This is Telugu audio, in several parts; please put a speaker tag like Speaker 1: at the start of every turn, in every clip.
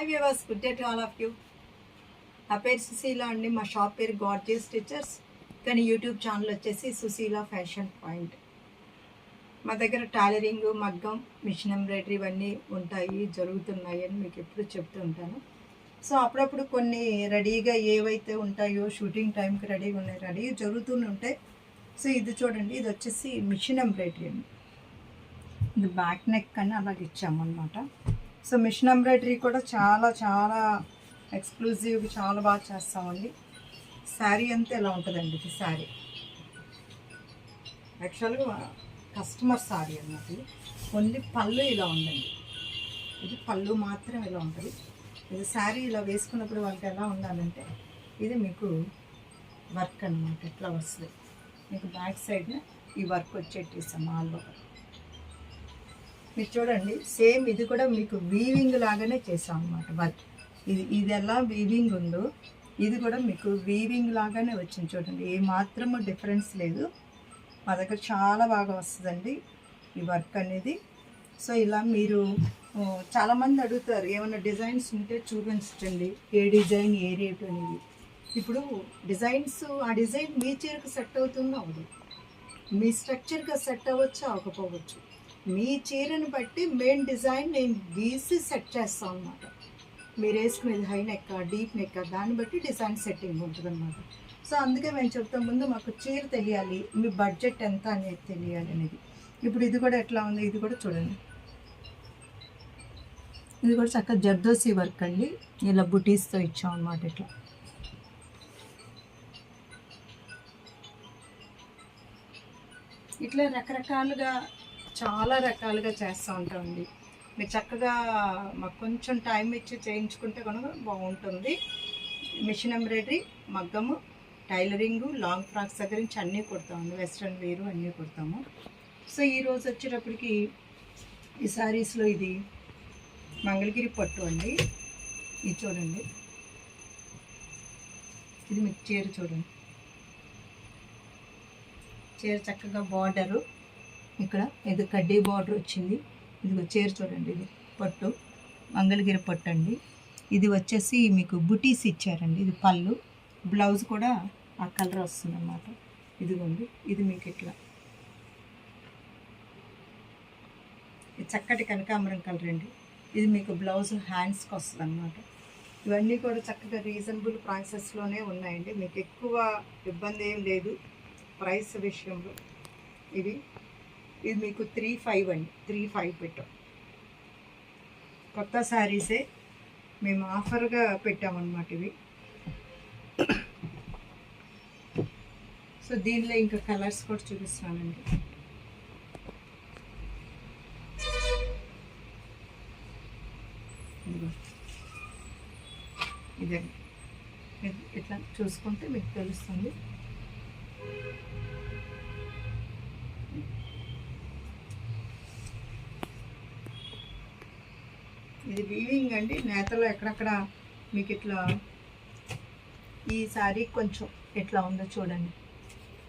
Speaker 1: Hi viewers, good day to all of you. నా పేరు సుశీల అండి. మా షాప్ పేరు గార్జియస్ స్టిచర్స్, కానీ యూట్యూబ్ ఛానల్ వచ్చేసి సుశీల ఫ్యాషన్ పాయింట్. మా దగ్గర టైలరింగ్, మగ్గం, మిషన్ ఎంబ్రాయిడరీ ఇవన్నీ ఉంటాయి, జరుగుతున్నాయి అని మీకు ఎప్పుడు చెప్తూ ఉంటాను. సో అప్పుడప్పుడు కొన్ని రెడీగా ఏవైతే ఉంటాయో షూటింగ్ టైంకి రెడీగా ఉన్నాయి, రెడీ జరుగుతూనే ఉంటాయి. సో ఇది చూడండి, ఇది వచ్చేసి మిషన్ ఎంబ్రాయిడరీ అండి. ఇది బ్యాక్ నెక్ అని అలాగే ఇచ్చామన్నమాట. సో మిషన్ ఎంబ్రాయిడరీ కూడా చాలా చాలా ఎక్స్క్లూజివ్గా చాలా బాగా చేస్తామండి. శారీ అంతా ఇలా ఉంటుందండి. ఇది శారీ యాక్చువల్గా కస్టమర్ శారీ అన్నమాట. ఓన్లీ పళ్ళు ఇలా ఉందండి. ఇది పళ్ళు మాత్రం ఇలా ఉంటుంది. ఇది శారీ ఇలా వేసుకున్నప్పుడు వాళ్ళకి ఎలా ఉండాలంటే, ఇది మీకు వర్క్ అనమాట. ఇట్లా వస్తుంది మీకు బ్యాక్ సైడ్న ఈ వర్క్ వచ్చేటిస్తాం ఆల్లో. మీరు చూడండి, సేమ్ ఇది కూడా మీకు వీవింగ్ లాగానే చేసాం అనమాట వర్క్. ఇది ఎలా వీవింగ్ ఉందో ఇది కూడా మీకు వీవింగ్ లాగానే వచ్చింది. చూడండి, ఏ మాత్రము డిఫరెన్స్ లేదు. మా దగ్గర చాలా బాగా వస్తుందండి ఈ వర్క్ అనేది. సో ఇలా మీరు చాలామంది అడుగుతారు, ఏమైనా డిజైన్స్ ఉంటే చూపించండి, ఏ డిజైన్ ఏ రేటు అనేది. ఇప్పుడు డిజైన్స్, ఆ డిజైన్ మీ చీరకు సెట్ అవుతుందో అవ్వదు, మీ స్ట్రక్చర్గా సెట్ అవ్వచ్చు అవ్వకపోవచ్చు. మీ చీరని బట్టి మెయిన్ డిజైన్ నేను గీసి సెట్ చేస్తాను అన్నమాట. మీరు వేసుకునేది హై నెక్, డీప్ నెక్, దాన్ని బట్టి డిజైన్ సెట్టింగ్ ఉంటుంది అన్నమాట. సో అందుకే మేము చెప్తాం, ముందు మాకు చీర తెలియాలి, మీ బడ్జెట్ ఎంత అనేది తెలియాలి అనేది. ఇప్పుడు ఇది కూడా ఎట్లా ఉంది, ఇది కూడా చూడండి. ఇది కూడా చక్కగా జర్దోసి వర్క్ అండి. ఇలా బుటీస్తో ఇచ్చాం అన్నమాట. ఇట్లా రకరకాలుగా చాలా రకాలుగా చేస్తూ ఉంటామండి. మీరు చక్కగా మాకు కొంచెం టైం ఇచ్చి చేయించుకుంటే కనుక బాగుంటుంది. మిషన్ ఎంబ్రాయిడరీ, మగ్గము, టైలరింగు, లాంగ్ ఫ్రాక్స్ దగ్గర నుంచి అన్నీ కుడతామండి. వెస్ట్రన్ వేరు అన్నీ కుడతాము. సో ఈరోజు వచ్చేటప్పటికి ఈ శారీస్లో ఇది మంగళగిరి పట్టు అండి. ఇది చూడండి, ఇది మీకు చీర చూడండి. చీర చక్కగా బార్డరు, ఇక్కడ ఇది కడ్డీ బార్డర్ వచ్చింది. ఇది చీర చూడండి, ఇది పట్టు, మంగళగిరి పట్టు అండి. ఇది వచ్చేసి మీకు బుటీస్ ఇచ్చారండి. ఇది పళ్ళు, బ్లౌజ్ కూడా ఆ కలర్ వస్తుంది అన్నమాట. ఇదిగోండి, ఇది మీకు ఇట్లా ఇది చక్కటి కనకాంబరం కలర్ అండి. ఇది మీకు బ్లౌజ్ హ్యాండ్స్కి వస్తుంది అన్నమాట. ఇవన్నీ కూడా చక్కగా రీజనబుల్ ప్రైసెస్లోనే ఉన్నాయండి. మీకు ఎక్కువ ఇబ్బంది ఏం లేదు ప్రైస్ విషయంలో. ఇది మీకు 3,500 అండి. 3,500 పెట్టాం. కొత్త శారీసే మేము ఆఫర్గా పెట్టామన్నమాట ఇవి. సో దీనిలో ఇంకా కలర్స్ కూడా చూపిస్తున్నానండి. ఇదే ఇట్లా చూసుకుంటే మీకు తెలుస్తుంది. ఇది వీవింగ్ అండి. నేతలో ఎక్కడక్కడ మీకు ఇట్లా ఈ శారీ కొంచెం ఎట్లా ఉందో చూడండి.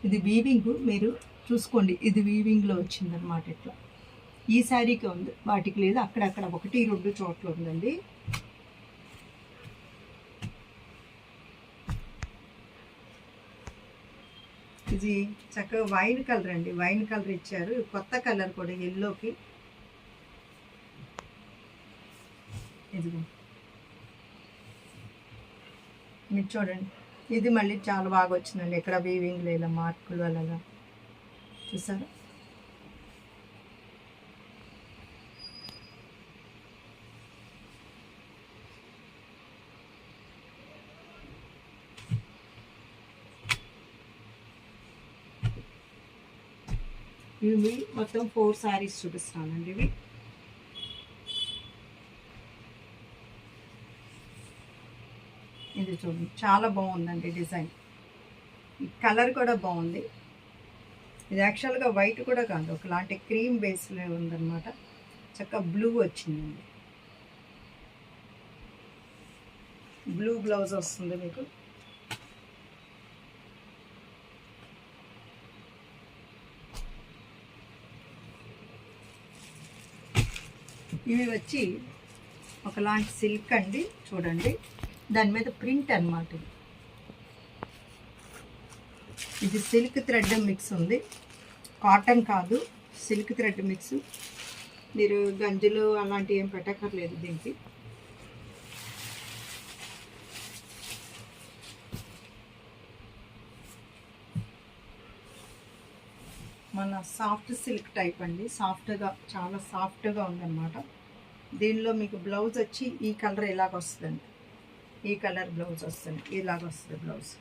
Speaker 1: ఇది వీవింగ్, మీరు చూసుకోండి. ఇది వీవింగ్లో వచ్చిందనమాట. ఇట్లా ఈ శారీకి ఉంది, వాటికి లేదు. అక్కడక్కడ 1-2 చోట్ల ఉందండి. ఇది చక్కగా వైన్ కలర్ అండి. వైన్ కలర్ ఇచ్చారు, కొత్త కలర్ కూడా, ఎల్లోకి. ఇదిగో మీరు చూడండి, ఇది మళ్ళీ చాలా బాగా వచ్చిందండి. ఇక్కడ వీవింగ్లో ఇలా మార్కులు అలాగా చూసారా. ఇవి మొత్తం 4 శారీస్ చూపిస్తానండి. ఇవి ఇది చూడండి, చాలా బాగుందండి డిజైన్. ఈ కలర్ కూడా బాగుంది. ఇది యాక్చువల్గా వైట్ కూడా కాదు, ఒకలాంటి క్రీమ్ బేస్లో ఉందన్నమాట. చక్కగా బ్లూ వచ్చిందండి. బ్లూ బ్లౌజ్ వస్తుంది మీకు. ఇవి వచ్చి ఒకలాంటి సిల్క్ అండి, చూడండి దాని మీద ప్రింట్ అన్నమాట. ఇది సిల్క్ థ్రెడ్ మిక్స్ ఉంది, కాటన్ కాదు, సిల్క్ థ్రెడ్ మిక్స్. మీరు గంజులు అలాంటివి ఏం పెట్టక్కర్లేదు దీనికి. మన సాఫ్ట్ సిల్క్ టైప్ అండి, సాఫ్ట్గా, చాలా సాఫ్ట్గా ఉందన్నమాట. దీనిలో మీకు బ్లౌజ్ వచ్చి ఈ కలర్ ఇలాగ వస్తుందండి, ఈ కలర్ బ్లౌజ్ వస్తుంది, ఇలాగ వస్తుంది బ్లౌజ్.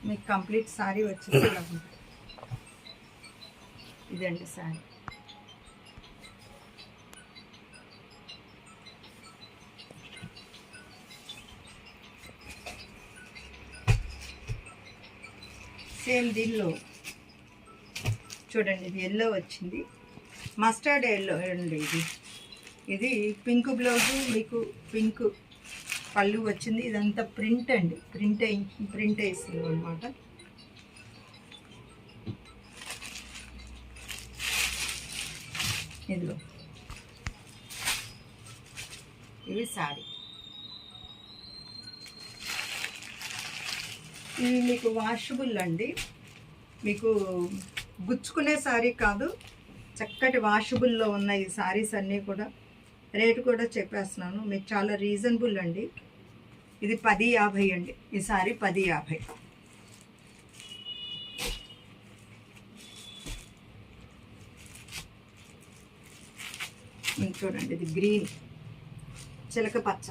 Speaker 1: మీకు కంప్లీట్ శారీ వచ్చేసి ఇలా ఉంటుంది. ఇదండి శారీ. సేమ్ దీనిలో చూడండి, ఇది ఎల్లో వచ్చింది, మస్టర్డ్ ఎల్లో అండి. ఇది పింక్ బ్లౌజు, మీకు పింక్ పళ్ళు వచ్చింది. ఇదంతా ప్రింట్ అండి, ప్రింట్ వేసింది అనమాట. ఇదిలో ఇవి శారీ. ఇవి మీకు వాషబుల్ అండి, మీకు గుచ్చుకునే శారీ కాదు, చక్కటి వాషబుల్లో ఉన్న ఈ శారీస్ అన్నీ కూడా. రేటు కూడా చెప్పేస్తున్నాను మీకు, చాలా రీజనబుల్ అండి. ఇది 10.50 అండి, ఈ శారీ 10.50. చూడండి, ఇది గ్రీన్ చిలక పచ్చ.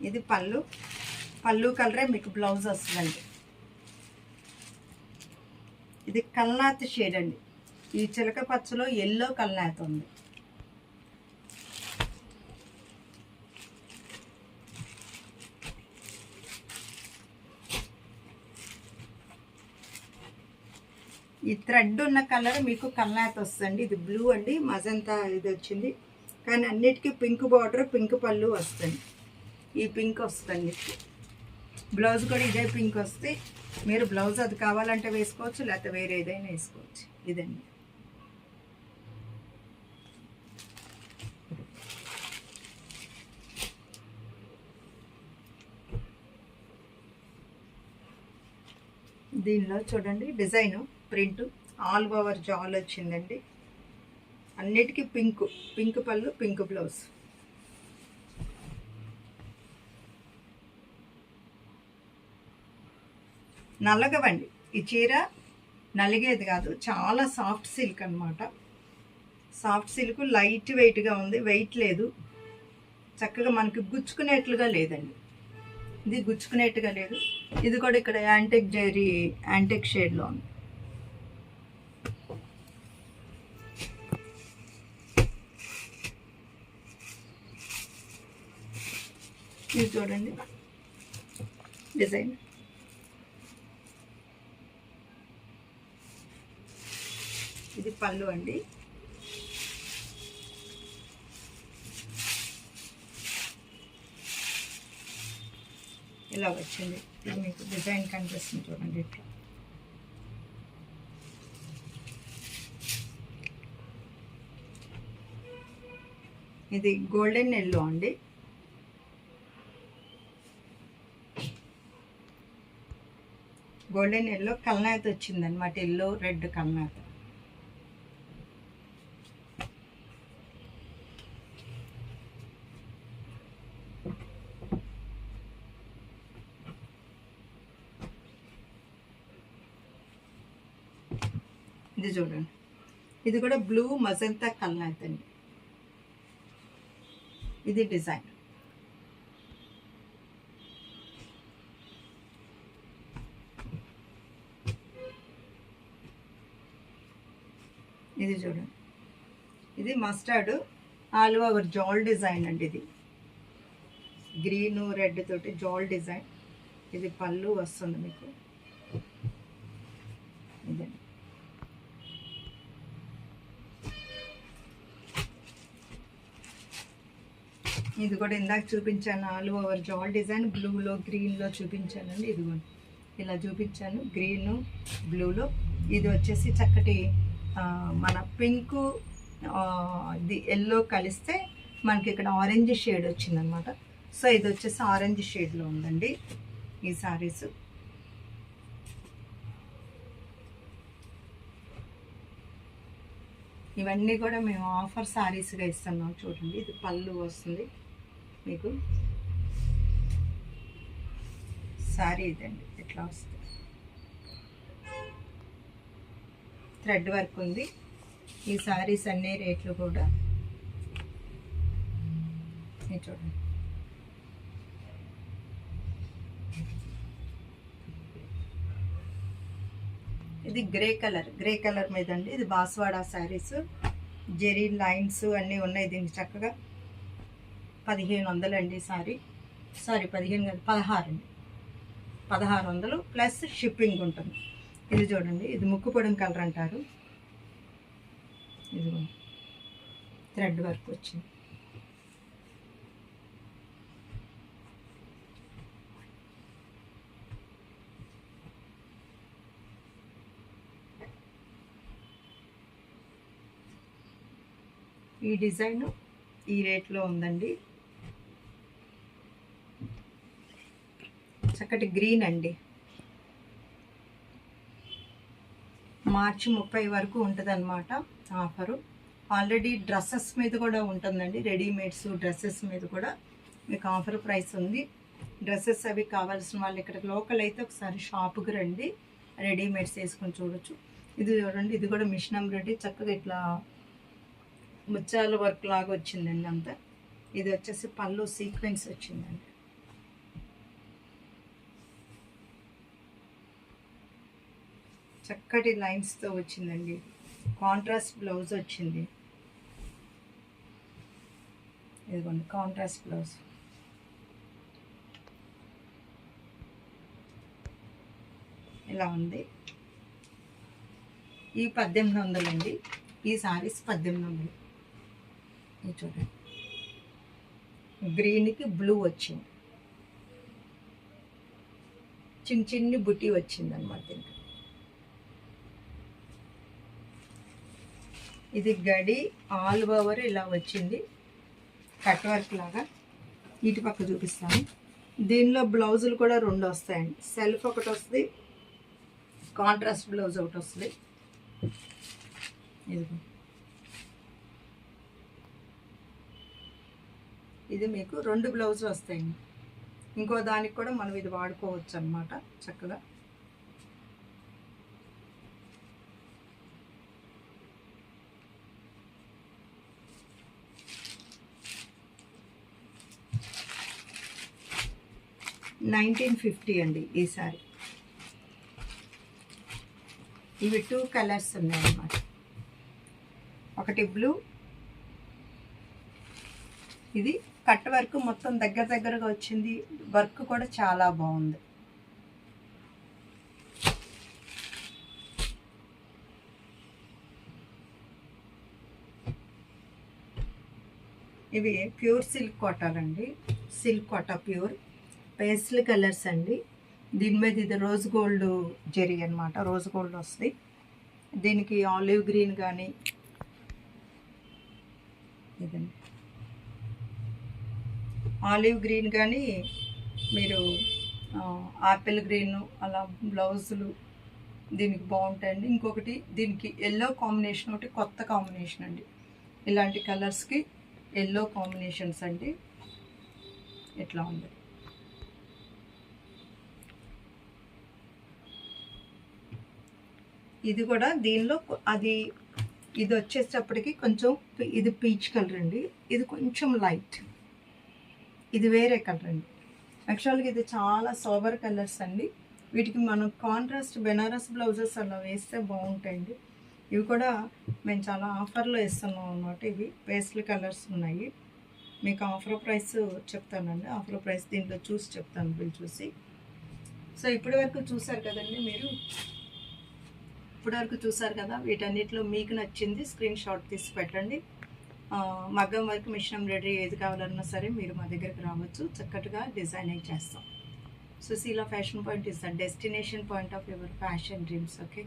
Speaker 1: ఇది పళ్ళు కలరే మీకు బ్లౌజ్ వస్తుందండి. ఇది కల్నాత్ షేడ్ అండి, ఈ చిలక పచ్చలో ఎల్లో కల్నాత్ ఉంది. ఈ థ్రెడ్ ఉన్న కలర్ మీకు కల్నాత్ వస్తుంది. ఇది బ్లూ అండి, మజంతా ఇది వచ్చింది, కానీ అన్నిటికీ పింక్ బార్డర్, పింక్ పళ్ళు వస్తుంది. ఈ పింక్ వస్తుంది, బ్లౌజ్ కూడా ఇదే పింక్ వస్తే మీరు బ్లౌజ్ అది కావాలంటే వేసుకోవచ్చు, లేకపోతే వేరే ఏదైనా వేసుకోవచ్చు. ఇదండి. దీనిలో చూడండి డిజైను, ప్రింట్ ఆల్ ఓవర్ జాల్ వచ్చిందండి. అన్నిటికీ పింక్ పళ్ళు, పింక్ బ్లౌజ్. నల్లగవండి, ఈ చీర నలిగేది కాదు, చాలా సాఫ్ట్ సిల్క్ అనమాట. సాఫ్ట్ సిల్క్ లైట్ వెయిట్గా ఉంది, వెయిట్ లేదు, చక్కగా మనకి గుచ్చుకునేట్లుగా లేదండి. ఇది గుచ్చుకునేట్టుగా లేదు. ఇది కూడా ఇక్కడ యాంటిక్ షేడ్లో ఉంది. ఇది చూడండి డిజైన్. ఇది పళ్ళు అండి. ఇలా వచ్చింది, ఇది మీకు డిజైన్ కనిపిస్తుంది చూడండి ఇట్లా. ఇది గోల్డెన్ ఎల్లో అండి. గోల్డెన్ ఎల్లో కల్నాత్ వచ్చింది అనమాట, ఎల్లో రెడ్ కల్నాత్. ఇది చూడండి, ఇది కూడా బ్లూ మజంతా కల్నాత్ అండి. ఇది డిజైన్. ఇది చూడండి, ఇది మస్టర్డ్ ఆల్ ఓవర్ జాల్ డిజైన్ అండి. ఇది గ్రీను రెడ్ తోటి జాల్ డిజైన్. ఇది పళ్ళు వస్తుంది మీకు. ఇదండి. ఇది కూడా ఇందాక చూపించాను, ఆల్ ఓవర్ జాల్ డిజైన్, బ్లూలో గ్రీన్లో చూపించానండి. ఇదిగోండి ఇలా చూపించాను, గ్రీను బ్లూలో ఇది వచ్చేసి చక్కటి మన పింకు ఇది ఎల్లో కలిస్తే మనకి ఇక్కడ ఆరెంజ్ షేడ్ వచ్చిందనమాట. సో ఇది వచ్చేసి ఆరెంజ్ షేడ్లో ఉందండి ఈ శారీస్. ఇవన్నీ కూడా మేము ఆఫర్ శారీస్గా ఇస్తున్నాం. చూడండి, ఇది పళ్ళు వస్తుంది మీకు. శారీ ఇదండి ఎట్లా వస్తుంది, థ్రెడ్ వర్క్ ఉంది. ఈ శారీస్ అన్ని రేట్లు కూడా చూడండి. ఇది గ్రే కలర్ మీద అండి. ఇది బాస్వాడా శారీస్, జెరీ లైన్స్ అన్నీ ఉన్నాయి దీనికి. చక్కగా 1500 అండి సారీ. 15 కాదు, 16 అండి. 1600 ప్లస్ షిప్పింగ్ ఉంటుంది. ఇది చూడండి, ఇది ముక్కు పొడిం కలర్ అంటారు. ఇది థ్రెడ్ వర్క్ వచ్చింది. ఈ డిజైన్ ఈ రేట్లో ఉందండి. చక్కటి గ్రీన్ అండి. మార్చి 30 వరకు ఉంటుంది అన్నమాట ఆఫరు. ఆల్రెడీ డ్రెస్సెస్ మీద కూడా ఉంటుందండి, రెడీమేడ్స్ డ్రెస్సెస్ మీద కూడా మీకు ఆఫర్ ప్రైస్ ఉంది. డ్రెస్సెస్ అవి కావాల్సిన వాళ్ళు ఇక్కడ లోకల్ అయితే ఒకసారి షాప్కి రండి, రెడీమేడ్స్ వేసుకొని చూడొచ్చు. ఇది చూడండి, ఇది కూడా మిషన్ ఎంబ్రాయిడరీ, చక్కగా ఇట్లా ముత్యాల వర్క్ లాగా వచ్చిందండి అంతా. ఇది వచ్చేసి పళ్ళు సీక్వెన్స్ వచ్చిందండి. చక్కటి లైన్స్తో వచ్చిందండి. కాంట్రాస్ట్ బ్లౌజ్ వచ్చింది. ఇదిగోండి కాంట్రాస్ట్ బ్లౌజ్. ఇలా ఉంది. ఈ 1800 అండి. ఈ సారీస్ 1800. ఇది చూడండి, గ్రీన్కి బ్లూ వచ్చింది, చిన్ని బుట్టి వచ్చింది అనమాట. ఇది గడి ఆల్ ఓవర్ ఇలా వచ్చింది, కట్ వర్క్ లాగా. ఇటు పక్క చూపిస్తాను. దీనిలో బ్లౌజులు కూడా 2 వస్తాయండి. సెల్ఫ్ ఒకటి వస్తుంది, కాంట్రాస్ట్ బ్లౌజ్ ఒకటి వస్తుంది. ఇది మీకు 2 బ్లౌజులు వస్తాయండి. ఇంకో దానికి కూడా మనం ఇది వాడుకోవచ్చు అన్నమాట చక్కగా. $1950 అండి ఈ సారీ. ఇవి 2 కలర్స్ ఉన్నాయన్నమాట. ఒకటి బ్లూ, ఇది కట్ వర్క్ మొత్తం దగ్గరగా వచ్చింది. వర్క్ కూడా చాలా బాగుంది. ఇవి ప్యూర్ సిల్క్ కాటాలండి, సిల్క్ కాటా ప్యూర్ పేస్టల్ కలర్స్ అండి. దీని మీద ఇది రోజ్ గోల్డ్ జెరీ అనమాట, రోజ్ గోల్డ్ వస్తుంది. దీనికి ఆలివ్ గ్రీన్ కానీ, ఇదండి ఆలివ్ గ్రీన్ కానీ, మీరు ఆపిల్ గ్రీన్ అలా బ్లౌజులు దీనికి బాగుంటాయండి. ఇంకొకటి దీనికి ఎల్లో కాంబినేషన్, ఒకటి కొత్త కాంబినేషన్ అండి. ఇలాంటి కలర్స్కి ఎల్లో కాంబినేషన్స్ అండి. ఎట్లా ఉంది, ఇది కూడా దీనిలో అది ఇది వచ్చేటప్పటికి కొంచెం ఇది పీచ్ కలర్ అండి, ఇది కొంచెం లైట్, ఇది వేరే కలర్ అండి. యాక్చువల్గా ఇది చాలా సోబర్ కలర్స్ అండి. వీటికి మనం కాంట్రాస్ట్ బెనారస్ బ్లౌజెస్ అలా వేస్తే బాగుంటాయండి. ఇవి కూడా మేము చాలా ఆఫర్లో ఇస్తున్నాం అన్నమాట. ఇవి పేస్టల్ కలర్స్ ఉన్నాయి. మీకు ఆఫర్ ప్రైస్ చెప్తానండి, ఆఫర్ ప్రైస్ దీంట్లో చూసి చెప్తాను, బిల్ చూసి. సో ఇప్పటి వరకు చూసారు కదండి మీరు, ఇప్పటివరకు చూసారు కదా. వీటన్నిటిలో మీకు నచ్చింది స్క్రీన్ షాట్ తీసి పెట్టండి. మగ్గం వర్క్, మిషన్ ఎంబ్రాయిడరీ ఏది కావాలన్నా సరే మీరు మా దగ్గరికి రావచ్చు, చక్కటిగా డిజైన్ అయి చేస్తాం. Sushila fashion point is the destination point of your fashion dreams. Okay.